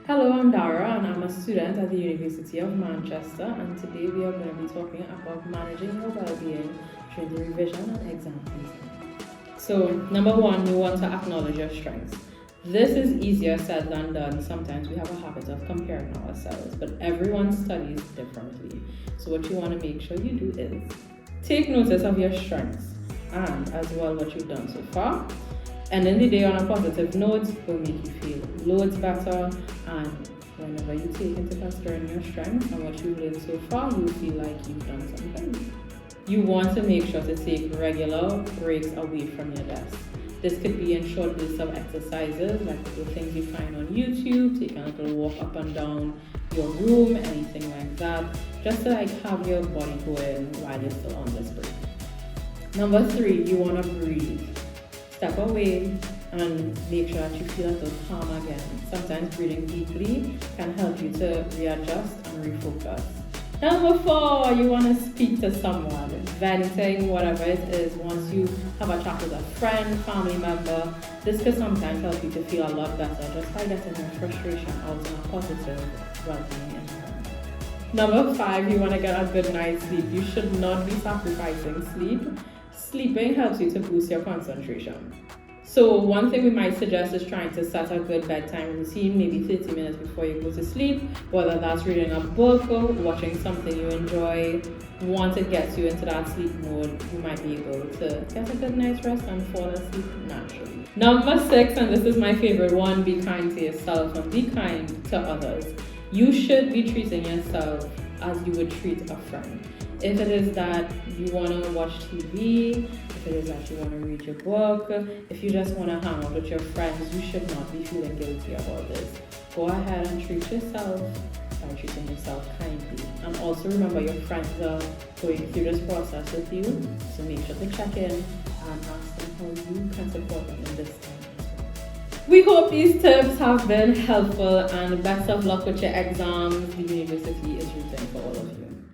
Hello, I'm Dara and I'm a student at the University of Manchester, and today we are going to be talking about managing your well-being during the revision and exam season. So, number one, you want to acknowledge your strengths. This is easier said than done. Sometimes we have a habit of comparing ourselves, but everyone studies differently. So what you want to make sure you do is take notice of your strengths and as well what you've done so far. Ending the day on a positive note will make you feel loads better, and whenever you take into consideration your strengths and what you've learned so far, you feel like you've done something. You want to make sure to take regular breaks away from your desk. This could be in short bursts of exercises, like the things you find on YouTube, taking a little walk up and down your room, anything like that, just to have your body going while you're still on this break. Number 3, you want to breathe. Step away and make sure that you feel a little calm again. Sometimes breathing deeply can help you to readjust and refocus. Number 4, you want to speak to someone, venting, whatever it is. Once you have a chat with a friend, family member, this could sometimes help you to feel a lot better just by getting your frustration out in a positive, well-being environment. Number 5, you want to get a good night's sleep. You should not be sacrificing sleep. Sleeping helps you to boost your concentration. So one thing we might suggest is trying to set a good bedtime routine, maybe 30 minutes before you go to sleep, whether that's reading a book or watching something you enjoy. Once it gets you into that sleep mode, you might be able to get a good night's rest and fall asleep naturally. Number 6, and this is my favorite one, be kind to yourself and be kind to others. You should be treating yourself as you would treat a friend. If it is that you want to watch TV, if it is that you want to read your book, if you just want to hang out with your friends, you should not be feeling guilty about this. Go ahead and treat yourself by treating yourself kindly. And also remember, your friends are going through this process with you, so make sure to check in and ask them how you can support them in this time. We hope these tips have been helpful, and best of luck with your exams. The university